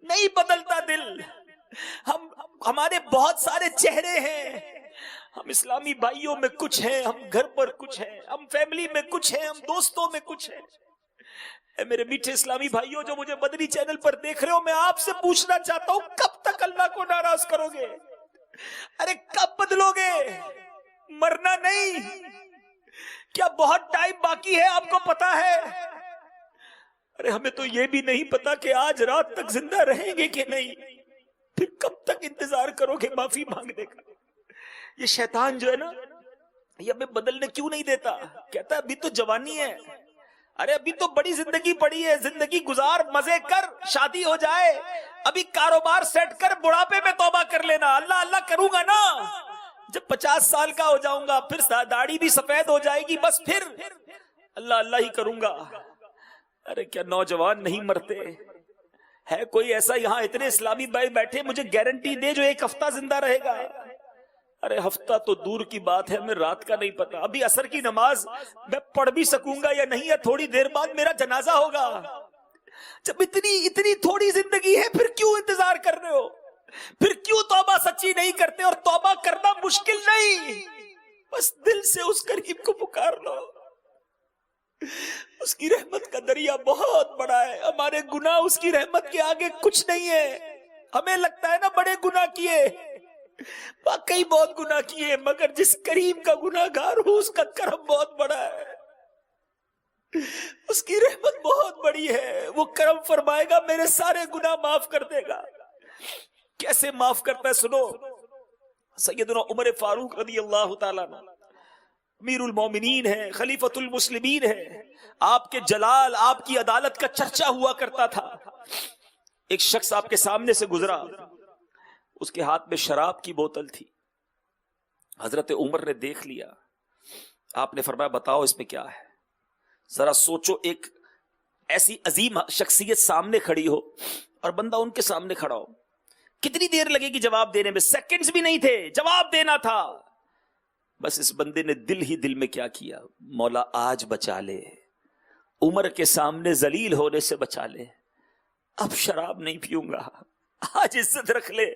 نہیں بدلتا دل. ہمارے بہت سارے چہرے ہیں, ہم اسلامی بھائیوں میں کچھ ہیں, ہم گھر پر کچھ ہیں, ہم فیملی میں کچھ ہیں, ہم دوستوں میں کچھ ہیں. اے میرے میٹھے اسلامی بھائیوں جو مجھے مدنی چینل پر دیکھ رہے ہو, میں آپ سے پوچھنا چاہتا ہوں, کب تک اللہ کو ناراض کرو گے؟ ارے کب بدلو گے؟ مرنا نہیں. کیا بہت ٹائم باقی ہے آپ کو پتا ہے؟ ارے ہمیں تو یہ بھی نہیں پتا کہ آج رات تک زندہ رہیں گے کہ نہیں. پھر کب تک انتظار کرو گے معافی مانگنے کا؟ یہ شیطان جو ہے نا, یہ ہمیں بدلنے کیوں نہیں دیتا؟ کہتا ہے ابھی تو جوانی ہے, ارے ابھی تو بڑی زندگی پڑی ہے, زندگی گزار, مزے کر, شادی ہو جائے, ابھی کاروبار سیٹ کر, بڑھاپے میں توبہ کر لینا. اللہ اللہ کروں گا نا, جب 50 سال کا ہو جاؤں گا پھر داڑھی بھی سفید ہو جائے گی, بس پھر اللہ اللہ ہی کروں گا. ارے کیا نوجوان نہیں مرتے؟ ہے کوئی ایسا یہاں اتنے اسلامی بھائی بیٹھے, مجھے گارنٹی دے جو 1 ہفتہ زندہ رہے گا؟ ارے ہفتہ تو دور کی بات ہے, ہمیں رات کا نہیں پتا. ابھی عصر کی نماز میں پڑھ بھی سکوں گا یا نہیں, یا تھوڑی دیر بعد میرا جنازہ ہوگا. جب اتنی تھوڑی زندگی ہے, پھر کیوں انتظار کر رہے ہو؟ پھر کیوں توبہ سچی نہیں کرتے؟ اور توبہ کرنا مشکل نہیں, بس دل سے اس قریب کو پکار لو. اس کی رحمت کا دریا بہت بڑا ہے, ہمارے گناہ اس کی رحمت کے آگے کچھ نہیں ہے. ہمیں لگتا ہے نا بڑے گناہ کیے, واقعی بہت گناہ کیے, مگر جس کریم کا گناہگار ہو اس کا کرم بہت بڑا ہے, اس کی رحمت بہت بڑی ہے. وہ کرم فرمائے گا, میرے سارے گناہ معاف کر دے گا. کیسے معاف کرتا ہے سنو. سیدنا عمر فاروق رضی اللہ تعالیٰ عنہ امیر المومنین ہے, خلیفۃ المسلمین ہے, آپ کے جلال, آپ کی عدالت کا چرچا ہوا کرتا تھا. ایک شخص آپ کے سامنے سے گزرا, اس کے ہاتھ میں شراب کی بوتل تھی. حضرت عمر نے دیکھ لیا, آپ نے فرمایا بتاؤ اس میں کیا ہے. ذرا سوچو, ایک ایسی عظیم شخصیت سامنے کھڑی ہو اور بندہ ان کے سامنے کھڑا ہو, کتنی دیر لگے گی جواب دینے میں؟ سیکنڈز بھی نہیں تھے, جواب دینا تھا. بس اس بندے نے دل ہی دل میں کیا کیا, مولا آج بچا لے, عمر کے سامنے ذلیل ہونے سے بچا لے, اب شراب نہیں پیوں گا, آج عزت رکھ لے,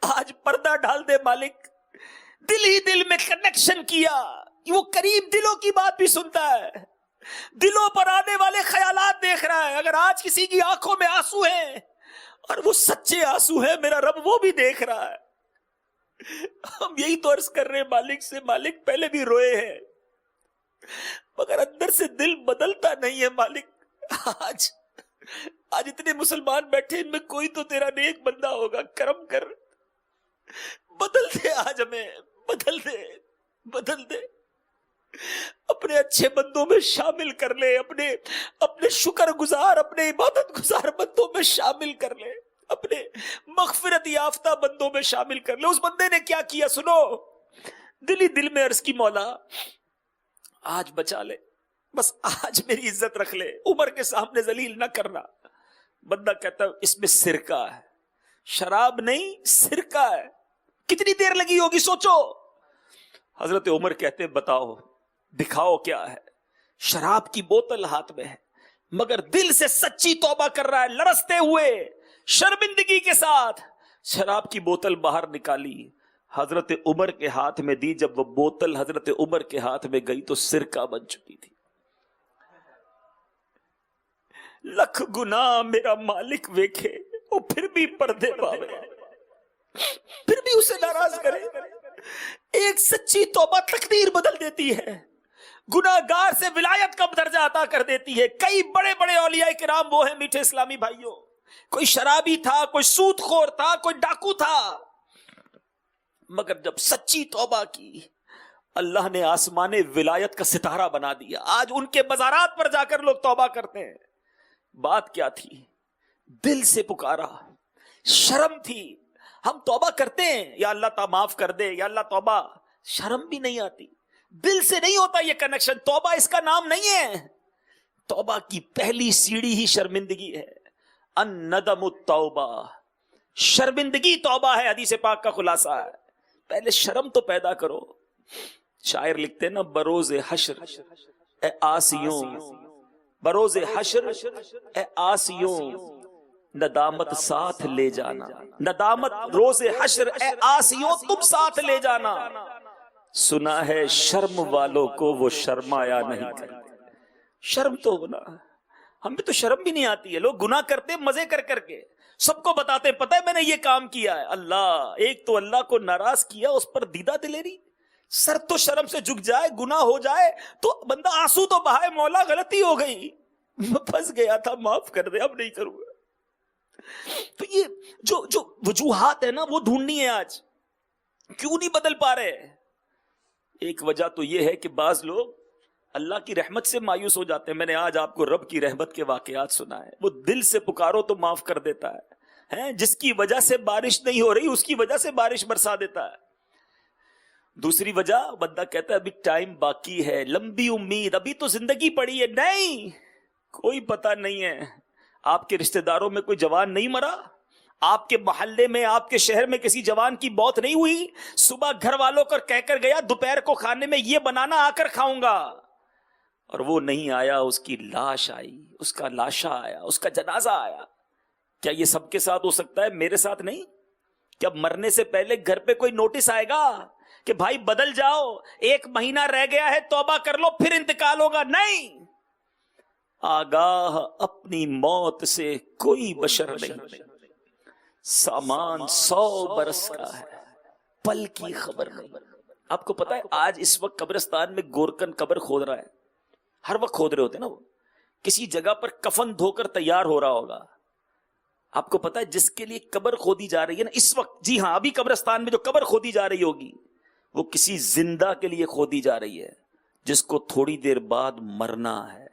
آج پردہ ڈال دے مالک. دل ہی دل میں کنیکشن کیا. وہ قریب دلوں کی بات بھی سنتا ہے, دلوں پر آنے والے خیالات دیکھ رہا ہے. اگر آج کسی کی آنکھوں میں آنسو ہیں اور وہ سچے آنسو ہیں, میرا رب وہ بھی دیکھ رہا ہے. ہم یہی تو عرض کر رہے ہیں مالک سے, مالک پہلے بھی روئے ہیں مگر اندر سے دل بدلتا نہیں ہے. مالک آج اتنے مسلمان بیٹھے, ان میں کوئی تو تیرا نیک بندہ ہوگا, کرم کر, بدل دے آج ہمیں, بدل دے, بدل دے. اپنے اچھے بندوں میں شامل کر لے, اپنے شکر گزار, اپنے عبادت گزار بندوں میں شامل کر لے, اپنے مغفرت یافتہ بندوں میں شامل کر لے. اس بندے نے کیا کیا سنو, دل ہی دل میں عرض کی مولا آج بچا لے, بس آج میری عزت رکھ لے, عمر کے سامنے ذلیل نہ کرنا. بندہ کہتا ہے اس میں سرکہ ہے, شراب نہیں سرکہ ہے. کتنی دیر لگی ہوگی سوچو. حضرت عمر کہتے ہیں بتاؤ دکھاؤ کیا ہے. شراب کی بوتل ہاتھ میں ہے مگر دل سے سچی توبہ کر رہا ہے, لرزتے ہوئے شرمندگی کے ساتھ. شراب کی بوتل باہر نکالی, حضرت عمر کے ہاتھ میں دی. جب وہ بوتل حضرت عمر کے ہاتھ میں گئی تو سرکہ بن چکی تھی. لکھ گناہ میرا مالک ویکھے وہ پھر بھی پردے پاوے, پھر بھی اسے ناراض کرے. ایک سچی توبہ تقدیر بدل دیتی ہے, گناہگار سے ولایت کا درجہ عطا کر دیتی ہے. کئی بڑے بڑے اولیاء کرام وہ ہیں میٹھے اسلامی بھائیوں, کوئی شرابی تھا, کوئی سود خور تھا, کوئی ڈاکو تھا, مگر جب سچی توبہ کی اللہ نے آسمان ولایت کا ستارہ بنا دیا. آج ان کے بازارات پر جا کر لوگ توبہ کرتے ہیں. بات کیا تھی؟ دل سے پکارا, شرم تھی. ہم توبہ کرتے ہیں یا اللہ تعالیٰ معاف کر دے, یا اللہ توبہ, شرم بھی نہیں آتی, دل سے نہیں ہوتا یہ کنیکشن. توبہ اس کا نام نہیں ہے. توبہ کی پہلی سیڑھی ہی شرمندگی ہے. الندم التوبہ, شرمندگی توبہ ہے. حدیث پاک کا خلاصہ ہے. پہلے شرم تو پیدا کرو. شاعر لکھتے ہیں نا, بروز حشر اے آسیوں, بروز حشر اے آسیوں, ندامت ساتھ لے جانا. ندامت روز حشر اے آسیوں تم ساتھ لے جانا. سنا ہے شرم والوں کو وہ شرمایا نہیں کرتے. شرم تو ہونا, ہمیں تو شرم بھی نہیں آتی ہے. لوگ گناہ کرتے مزے کر کر کے, سب کو بتاتے پتہ ہے میں نے یہ کام کیا ہے. اللہ, ایک تو اللہ کو ناراض کیا, اس پر دیدہ دلیری. سر تو شرم سے جھک جائے, گناہ ہو جائے تو بندہ آنسو تو بہائے, مولا غلطی ہو گئی, میں پھنس گیا تھا, معاف کر دے, اب نہیں کروں گا. تو یہ جو وجوہات ہے نا وہ ڈھونڈنی ہے. آج کیوں نہیں بدل پا رہے؟ ایک وجہ تو یہ ہے کہ بعض لوگ اللہ کی رحمت سے مایوس ہو جاتے ہیں. میں نے آج آپ کو رب کی رحمت کے واقعات سنا ہے. وہ دل سے پکارو تو معاف کر دیتا ہے. جس کی وجہ سے بارش نہیں ہو رہی اس کی وجہ سے بارش برسا دیتا ہے. دوسری وجہ, بندہ کہتا ہے ابھی ٹائم باقی ہے, لمبی امید, ابھی تو زندگی پڑی ہے. نہیں, کوئی پتہ نہیں ہے. آپ کے رشتہ داروں میں کوئی جوان نہیں مرا, آپ کے محلے میں, آپ کے شہر میں کسی جوان کی موت نہیں ہوئی. صبح گھر والوں کو کہہ کر گیا دوپہر کو کھانے میں یہ بنانا, آ کر کھاؤں گا, اور وہ نہیں آیا. اس کی لاش آئی, اس کا لاشا آیا, اس کا جنازہ آیا. کیا یہ سب کے ساتھ ہو سکتا ہے, میرے ساتھ نہیں؟ کیا مرنے سے پہلے گھر پہ کوئی نوٹس آئے گا کہ بھائی بدل جاؤ, 1 مہینہ رہ گیا ہے, توبہ کر لو, پھر انتقال ہوگا؟ نہیں. آگاہ اپنی موت سے کوئی بشر نہیں. سامان 100 برس کا ہے, پل کی خبر نہیں. آپ کو پتا ہے آج اس وقت قبرستان میں گورکن قبر کھود رہا ہے. ہر وقت کھود رہے ہوتے نا, وہ کسی جگہ پر کفن دھو کر تیار ہو رہا ہوگا. آپ کو پتا ہے جس کے لیے قبر کھودی جا رہی ہے نا اس وقت, جی ہاں, ابھی قبرستان میں جو قبر کھودی جا رہی ہوگی وہ کسی زندہ کے لیے کھودی جا رہی ہے جس کو تھوڑی دیر بعد مرنا ہے.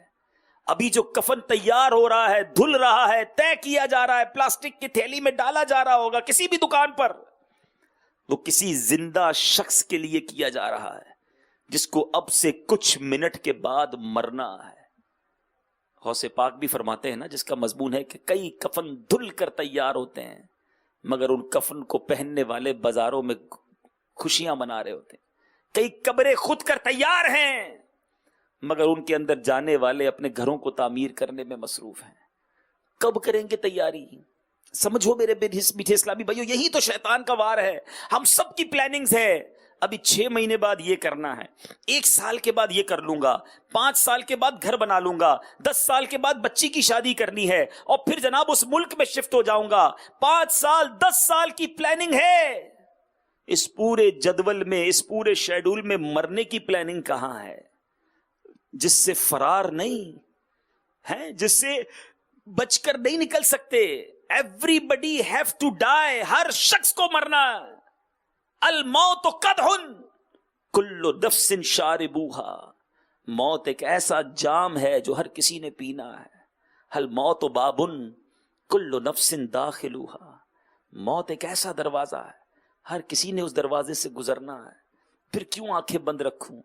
ابھی جو کفن تیار ہو رہا ہے, دھل رہا ہے, طے کیا جا رہا ہے, پلاسٹک کی تھیلی میں ڈالا جا رہا ہوگا کسی بھی دکان پر, وہ کسی زندہ شخص کے لیے کیا جا رہا ہے جس کو اب سے کچھ منٹ کے بعد مرنا ہے. غوث پاک بھی فرماتے ہیں نا, جس کا مضمون ہے کہ کئی کفن دھل کر تیار ہوتے ہیں مگر ان کفن کو پہننے والے بازاروں میں خوشیاں منا رہے ہوتے ہیں. کئی قبریں خود کر تیار ہیں مگر ان کے اندر جانے والے اپنے گھروں کو تعمیر کرنے میں مصروف ہیں. کب کریں گے تیاری؟ سمجھو میرے میٹھے اسلامی بھائیو, یہی تو شیطان کا وار ہے. ہم سب کی پلاننگز ہے, ابھی 6 مہینے بعد یہ کرنا ہے, 1 سال کے بعد یہ کر لوں گا, 5 سال کے بعد گھر بنا لوں گا, 10 سال کے بعد بچی کی شادی کرنی ہے, اور پھر جناب اس ملک میں شفٹ ہو جاؤں گا. 5 سال 10 سال کی پلاننگ ہے. اس پورے جدول میں, اس پورے شیڈول میں مرنے کی پلاننگ کہاں ہے؟ جس سے فرار نہیں ہے, جس سے بچ کر نہیں نکل سکتے. Everybody have to die, ہر شخص کو مرنا. الموت قدح کل نفس شاربوہا, موت ایک ایسا جام ہے جو ہر کسی نے پینا ہے. الموت باب کل نفس داخلوہا, موت ایک ایسا دروازہ ہے ہر کسی نے اس دروازے سے گزرنا ہے. پھر کیوں آنکھیں بند رکھوں,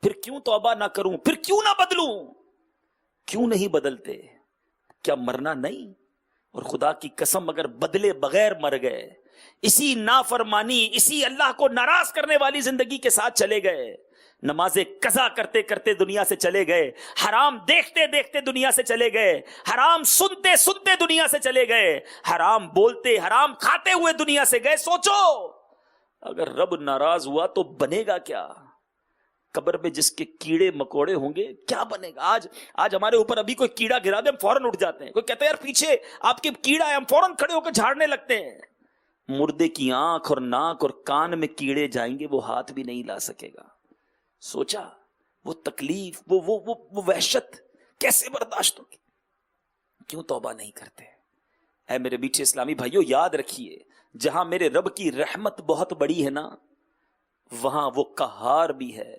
پھر کیوں توبہ نہ کروں, پھر کیوں نہ بدلوں؟ کیوں نہیں بدلتے؟ کیا مرنا نہیں؟ اور خدا کی قسم اگر بدلے بغیر مر گئے, اسی نافرمانی, اسی اللہ کو ناراض کرنے والی زندگی کے ساتھ چلے گئے, نمازیں قضا کرتے کرتے دنیا سے چلے گئے, حرام دیکھتے دیکھتے دنیا سے چلے گئے, حرام سنتے سنتے دنیا سے چلے گئے, حرام بولتے حرام کھاتے ہوئے دنیا سے گئے, سوچو اگر رب ناراض ہوا تو بنے گا کیا؟ قبر میں جس کے کیڑے مکوڑے ہوں گے کیا بنے گا؟ آج ہمارے اوپر ابھی کوئی کیڑا گرا دے ہم فوراً اٹھ جاتے ہیں. کوئی کہتا ہے یار پیچھے آپ کے کیڑا ہے، ہم فوراً کھڑے ہو کے جھاڑنے لگتے ہیں. مردے کی آنکھ اور ناک اور کان میں کیڑے جائیں گے، وہ ہاتھ بھی نہیں لا سکے گا. سوچا وہ تکلیف، وہ وحشت کیسے برداشت ہوگی؟ کیوں توبہ نہیں کرتے؟ اے میرے میٹھے اسلامی بھائیو، یاد رکھیے جہاں میرے رب کی رحمت بہت بڑی ہے نا، وہاں وہ قہار بھی ہے،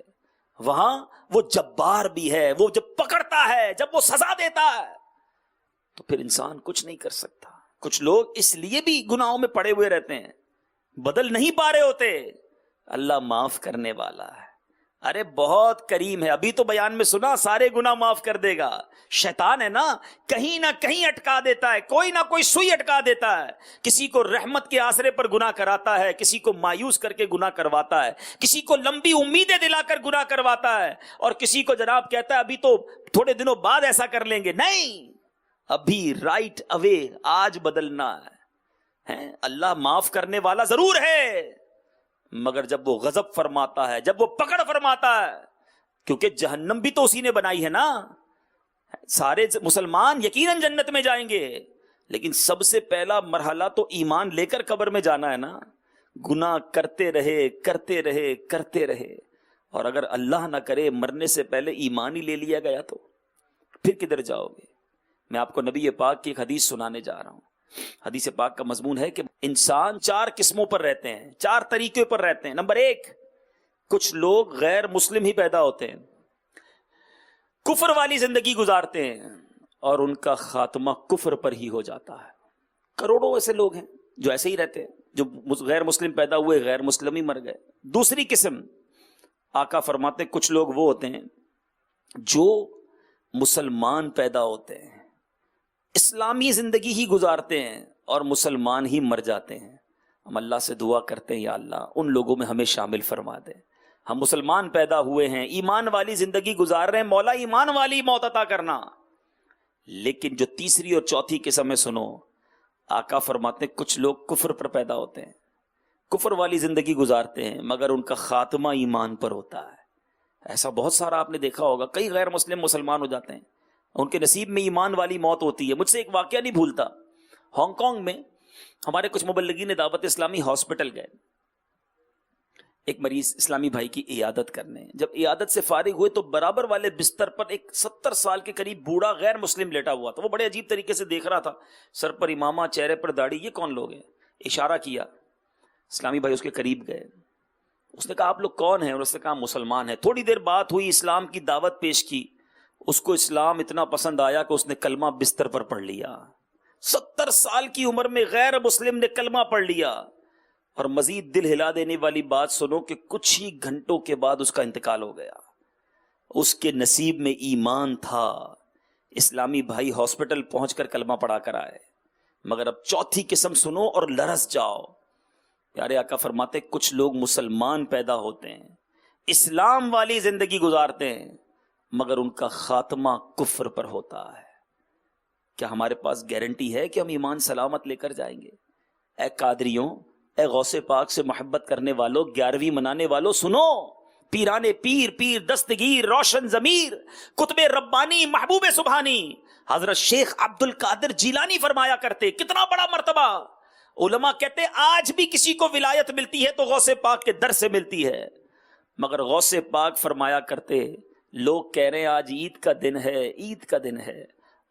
وہاں وہ جبار بھی ہے. وہ جب پکڑتا ہے، جب وہ سزا دیتا ہے، تو پھر انسان کچھ نہیں کر سکتا. کچھ لوگ اس لیے بھی گناہوں میں پڑے ہوئے رہتے ہیں، بدل نہیں پا رہے ہوتے. اللہ معاف کرنے والا ہے، ارے بہت کریم ہے. ابھی تو بیان میں سنا سارے گناہ معاف کر دے گا. شیطان ہے نا، کہیں نہ کہیں اٹکا دیتا ہے، کوئی نہ کوئی سوئی اٹکا دیتا ہے. کسی کو رحمت کے آسرے پر گناہ کراتا ہے، کسی کو مایوس کر کے گناہ کرواتا ہے، کسی کو لمبی امیدیں دلا کر گناہ کرواتا ہے، اور کسی کو جناب کہتا ہے ابھی تو تھوڑے دنوں بعد ایسا کر لیں گے. نہیں، ابھی رائٹ اوے، آج بدلنا ہے. اللہ معاف کرنے والا ضرور ہے، مگر جب وہ غضب فرماتا ہے، جب وہ پکڑ فرماتا ہے، کیونکہ جہنم بھی تو اسی نے بنائی ہے نا. سارے مسلمان یقیناً جنت میں جائیں گے، لیکن سب سے پہلا مرحلہ تو ایمان لے کر قبر میں جانا ہے نا. گناہ کرتے رہے کرتے رہے کرتے رہے، اور اگر اللہ نہ کرے مرنے سے پہلے ایمان ہی لے لیا گیا تو پھر کدھر جاؤ گے؟ میں آپ کو نبی پاک کی ایک حدیث سنانے جا رہا ہوں. حدیث پاک کا مضمون ہے کہ انسان 4 قسموں پر رہتے ہیں، 4 طریقے پر رہتے ہیں. نمبر 1، کچھ لوگ غیر مسلم ہی پیدا ہوتے ہیں، کفر والی زندگی گزارتے ہیں، اور ان کا خاتمہ کفر پر ہی ہو جاتا ہے. کروڑوں ایسے لوگ ہیں جو ایسے ہی رہتے ہیں، جو غیر مسلم پیدا ہوئے، غیر مسلم ہی مر گئے. دوسری قسم، آقا فرماتے ہیں کچھ لوگ وہ ہوتے ہیں جو مسلمان پیدا ہوتے ہیں، اسلامی زندگی ہی گزارتے ہیں، اور مسلمان ہی مر جاتے ہیں. ہم اللہ سے دعا کرتے ہیں یا اللہ ان لوگوں میں ہمیں شامل فرما دے. ہم مسلمان پیدا ہوئے ہیں، ایمان والی زندگی گزار رہے ہیں، مولا ایمان والی موت عطا کرنا. لیکن جو تیسری اور چوتھی قسم ہے، سنو، آقا فرماتے ہیں کچھ لوگ کفر پر پیدا ہوتے ہیں، کفر والی زندگی گزارتے ہیں، مگر ان کا خاتمہ ایمان پر ہوتا ہے. ایسا بہت سارا آپ نے دیکھا ہوگا، کئی غیر مسلم مسلمان ہو جاتے ہیں، ان کے نصیب میں ایمان والی موت ہوتی ہے. مجھ سے ایک واقعہ نہیں بھولتا، ہانگ کانگ میں ہمارے کچھ مبلغین دعوت اسلامی ہاسپٹل گئے ایک مریض اسلامی بھائی کی عیادت کرنے. جب عیادت سے فارغ ہوئے تو برابر والے بستر پر ایک 70 سال کے قریب بوڑھا غیر مسلم لیٹا ہوا تھا. وہ بڑے عجیب طریقے سے دیکھ رہا تھا، سر پر امامہ، چہرے پر داڑھی. یہ کون لوگ ہیں؟ اشارہ کیا، اسلامی بھائی اس کے قریب گئے. اس نے کہا آپ لوگ کون ہیں؟ اور اس نے کہا مسلمان ہیں. تھوڑی دیر بات ہوئی، اسلام کی دعوت پیش کی. اس کو اسلام اتنا پسند آیا کہ اس نے کلمہ بستر پر پڑھ لیا. 70 سال کی عمر میں غیر مسلم نے کلمہ پڑھ لیا. اور مزید دل ہلا دینے والی بات سنو کہ کچھ ہی گھنٹوں کے بعد اس کا انتقال ہو گیا. اس کے نصیب میں ایمان تھا. اسلامی بھائی ہاسپٹل پہنچ کر کلمہ پڑھا کر آئے. مگر اب چوتھی قسم سنو اور لرز جاؤ. پیارے آقا فرماتے کچھ لوگ مسلمان پیدا ہوتے ہیں، اسلام والی زندگی گزارتے ہیں، مگر ان کا خاتمہ کفر پر ہوتا ہے. کیا ہمارے پاس گارنٹی ہے کہ ہم ایمان سلامت لے کر جائیں گے؟ اے قادریوں، اے غوث پاک سے محبت کرنے والوں، 11ویں منانے والوں، سنو. پیرانے پیر، پیر دستگیر، روشن ضمیر، کتب ربانی، محبوب سبحانی حضرت شیخ عبد القادر جیلانی فرمایا کرتے، کتنا بڑا مرتبہ. علماء کہتے آج بھی کسی کو ولایت ملتی ہے تو غوث پاک کے در سے ملتی ہے. مگر غوث پاک فرمایا کرتے، لوگ کہہ رہے ہیں آج عید کا دن ہے، عید کا دن ہے.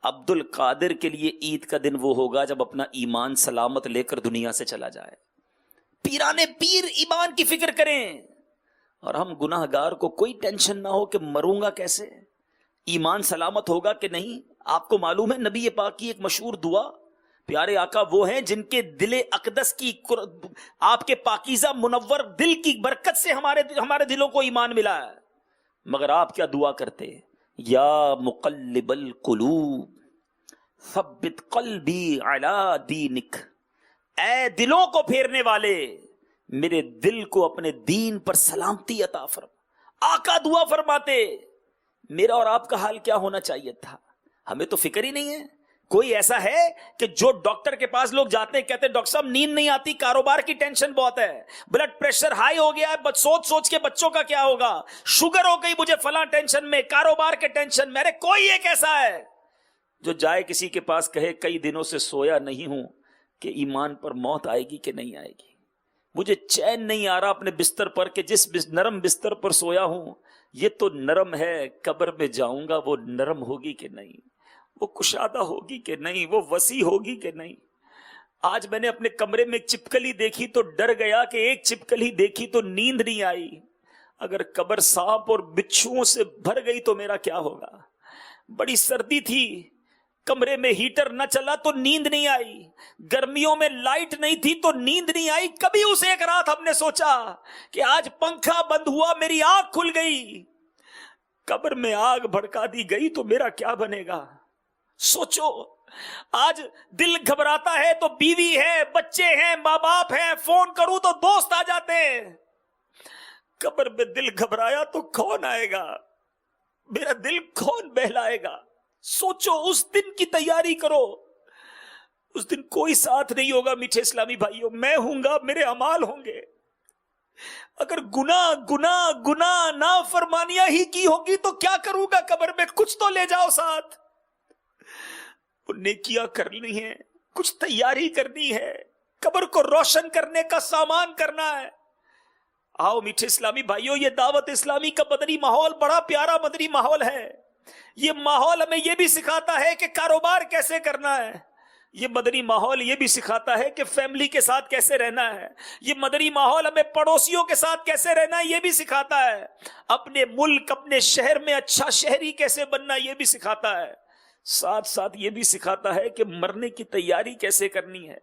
عبد القادر کے لیے عید کا دن وہ ہوگا جب اپنا ایمان سلامت لے کر دنیا سے چلا جائے. پیرانے پیر ایمان کی فکر کریں، اور ہم گناہ گار کو کوئی ٹینشن نہ ہو کہ مروں گا کیسے، ایمان سلامت ہوگا کہ نہیں. آپ کو معلوم ہے نبی پاک کی ایک مشہور دعا، پیارے آقا وہ ہیں جن کے دل اقدس کی، آپ کے پاکیزہ منور دل کی برکت سے ہمارے دلوں کو ایمان ملا ہے. مگر آپ کیا دعا کرتے؟ یا مقلب القلوب ثبت قلبی علی دینک. اے دلوں کو پھیرنے والے، میرے دل کو اپنے دین پر سلامتی عطا فرما. آقا دعا فرماتے. میرا اور آپ کا حال کیا ہونا چاہیے تھا؟ ہمیں تو فکر ہی نہیں ہے. کوئی ایسا ہے کہ جو ڈاکٹر کے پاس لوگ جاتے ہیں کہتے ہیں ڈاکٹر صاحب نیند نہیں آتی, کاروبار کی ٹینشن بہت ہے, بلڈ پریشر ہائی ہو گیا ہے, سوچ سوچ کے بچوں کا کیا ہوگا, شوگر ہو گئی مجھے فلاں ٹینشن میں, کاروبار کے ٹینشن میں. ارے کوئی ایک ایسا ہے جو جائے کسی کے پاس کہے کئی دنوں سے سویا نہیں ہوں کہ ایمان پر موت آئے گی کہ نہیں آئے گی, مجھے چین نہیں آ رہا اپنے بستر پر کہ جس نرم بستر پر سویا ہوں یہ تو نرم ہے, قبر میں جاؤں گا وہ نرم ہوگی کہ نہیں, وہ کشادہ ہوگی کہ نہیں, وہ وسیع ہوگی کہ نہیں. آج میں نے اپنے کمرے میں ایک چپکلی دیکھی تو ڈر گیا کہ ایک چپکلی دیکھی تو نیند نہیں آئی, اگر قبر سانپ اور بچھوؤں سے بھر گئی تو میرا کیا ہوگا. بڑی سردی تھی, کمرے میں ہیٹر نہ چلا تو نیند نہیں آئی, گرمیوں میں لائٹ نہیں تھی تو نیند نہیں آئی. کبھی اس ایک رات ہم نے سوچا کہ آج پنکھا بند ہوا میری آنکھ کھل گئی, قبر میں آگ بھڑکا دی گئی تو میرا کیا بنے گا. سوچو, آج دل گھبراتا ہے تو بیوی ہے, بچے ہیں, ماں باپ ہیں, فون کروں تو دوست آ جاتے ہیں. قبر میں دل گھبرایا تو کون آئے گا, میرا دل کون بہلائے گا. سوچو, اس دن کی تیاری کرو, اس دن کوئی ساتھ نہیں ہوگا. میٹھے اسلامی بھائیوں, میں ہوں گا, میرے اعمال ہوں گے. اگر گناہ نافرمانیاں ہی کی ہوگی تو کیا کروں گا قبر میں, کچھ تو لے جاؤ ساتھ. وہ نیکیاں کرنی ہے, کچھ تیاری کرنی ہے, قبر کو روشن کرنے کا سامان کرنا ہے. آؤ میٹھے اسلامی بھائیوں, یہ دعوت اسلامی کا مدنی ماحول بڑا پیارا مدنی ماحول ہے. یہ ماحول ہمیں یہ بھی سکھاتا ہے کہ کاروبار کیسے کرنا ہے, یہ مدنی ماحول یہ بھی سکھاتا ہے کہ فیملی کے ساتھ کیسے رہنا ہے, یہ مدنی ماحول ہمیں پڑوسیوں کے ساتھ کیسے رہنا ہے یہ بھی سکھاتا ہے, اپنے ملک اپنے شہر میں اچھا شہری کیسے بننا یہ بھی سکھاتا ہے. ساتھ ساتھ یہ بھی سکھاتا ہے کہ مرنے کی تیاری کیسے کرنی ہے,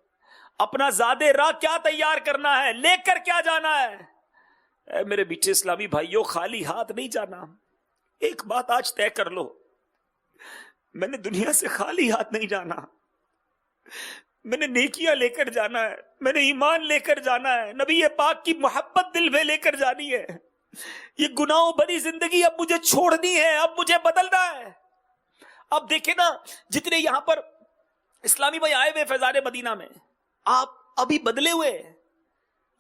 اپنا زاد راہ کیا تیار کرنا ہے, لے کر کیا جانا ہے. اے میرے میٹھے اسلامی بھائیوں, خالی ہاتھ نہیں جانا. ایک بات آج طے کر لو, میں نے دنیا سے خالی ہاتھ نہیں جانا, میں نے نیکیاں لے کر جانا ہے, میں نے ایمان لے کر جانا ہے, نبی پاک کی محبت دل میں لے کر جانی ہے. یہ گناہوں بھری زندگی اب مجھے چھوڑنی ہے, اب مجھے بدلنا ہے. اب دیکھیں نا, جتنے یہاں پر اسلامی بھائی آئے ہوئے فیضان مدینہ میں, آپ ابھی بدلے ہوئے.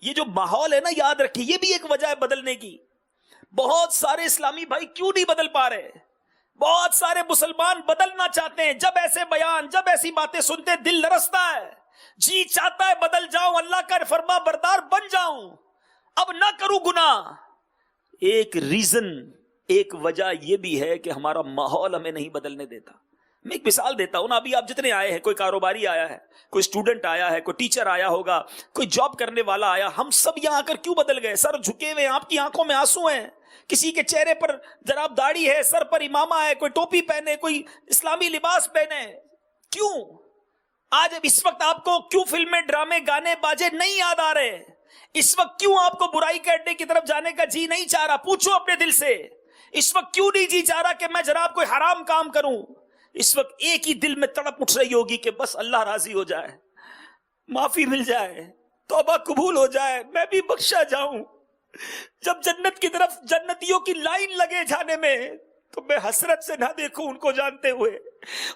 یہ جو ماحول ہے نا, یاد رکھیے یہ بھی ایک وجہ ہے بدلنے کی. بہت سارے اسلامی بھائی کیوں نہیں بدل پا رہے, بہت سارے مسلمان بدلنا چاہتے ہیں, جب ایسے بیان جب ایسی باتیں سنتے دل لرزتا ہے, جی چاہتا ہے بدل جاؤں, اللہ کا فرما بردار بن جاؤں, اب نہ کروں گناہ. ایک ریزن, ایک وجہ یہ بھی ہے کہ ہمارا ماحول ہمیں نہیں بدلنے دیتا. میں ایک مثال دیتا ہوں نا, ابھی آپ جتنے آئے ہیں, کوئی کاروباری آیا ہے, کوئی اسٹوڈنٹ آیا ہے, کوئی ٹیچر آیا ہوگا, کوئی جاب کرنے والا آیا, ہم سب یہاں آ کر کیوں بدل گئے؟ سر جھکے ہوئے, آپ کی آنکھوں میں آنسو ہیں, کسی کے چہرے پر جناب داڑھی ہے, سر پر امامہ ہے, کوئی ٹوپی پہنے, کوئی اسلامی لباس پہنے. کیوں؟ آج اس وقت آپ کو کیوں فلمیں, ڈرامے, گانے, باجے نہیں یاد آ رہے؟ اس وقت کیوں آپ کو برائی کے اڈے کی طرف جانے کا جی نہیں چاہ رہا؟ پوچھو اپنے دل سے, اس وقت کیوں نہیں جی چاہ رہا کہ میں جناب کوئی حرام کام کروں؟ اس وقت ایک ہی دل میں تڑپ اٹھ رہی ہوگی کہ بس اللہ راضی ہو جائے, معافی مل جائے, توبہ قبول ہو جائے, میں بھی بخشا جاؤں. جب جنت کی طرف جنتیوں کی لائن لگے جانے میں, تو میں حسرت سے نہ دیکھوں ان کو جانتے ہوئے,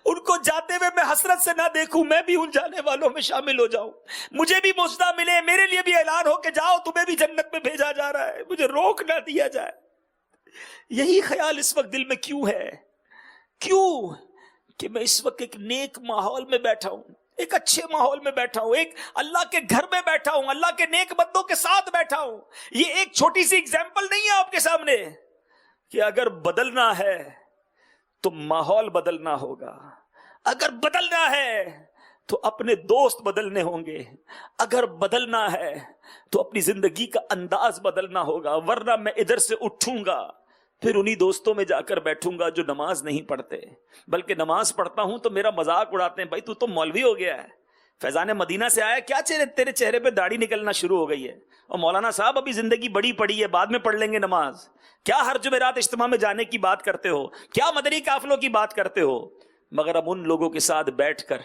ان کو جاتے ہوئے میں حسرت سے نہ دیکھوں, میں بھی ان جانے والوں میں شامل ہو جاؤں. مجھے بھی مژدہ ملے, میرے لیے بھی اعلان ہو کہ جاؤ تمہیں بھی جنت میں بھیجا جا رہا ہے, مجھے روک نہ دیا جائے. یہی خیال اس وقت دل میں کیوں ہے؟ کیوں کہ میں اس وقت ایک نیک ماحول میں بیٹھا ہوں, ایک اچھے ماحول میں بیٹھا ہوں, ایک اللہ کے گھر میں بیٹھا ہوں, اللہ کے نیک بندوں کے ساتھ بیٹھا ہوں. یہ ایک چھوٹی سی ایگزامپل نہیں ہے آپ کے سامنے کہ اگر بدلنا ہے تو ماحول بدلنا ہوگا, اگر بدلنا ہے تو اپنے دوست بدلنے ہوں گے, اگر بدلنا ہے تو اپنی زندگی کا انداز بدلنا ہوگا. ورنہ میں ادھر سے اٹھوں گا, پھر انہی دوستوں میں جا کر بیٹھوں گا جو نماز نہیں پڑھتے, بلکہ نماز پڑھتا ہوں تو میرا مذاق اڑاتے ہیں, بھائی تو مولوی ہو گیا ہے, فیضان مدینہ سے آیا, کیا تیرے چہرے پہ داڑھی نکلنا شروع ہو گئی ہے, اور مولانا صاحب ابھی زندگی بڑی پڑی ہے, بعد میں پڑھ لیں گے نماز, کیا ہر جمعرات اجتماع میں جانے کی بات کرتے ہو, کیا مدنی قافلوں کی بات کرتے ہو. مگر اب ان لوگوں کے ساتھ بیٹھ کر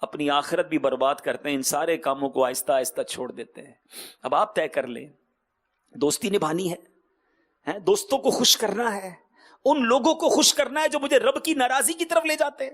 اپنی آخرت بھی برباد کرتے ہیں, ان سارے کاموں کو آہستہ آہستہ چھوڑ دیتے ہیں. اب آپ طے کر لیں, دوستی نبھانی ہے, دوستوں کو خوش کرنا ہے, ان لوگوں کو خوش کرنا ہے جو مجھے رب کی ناراضی کی طرف لے جاتے ہیں.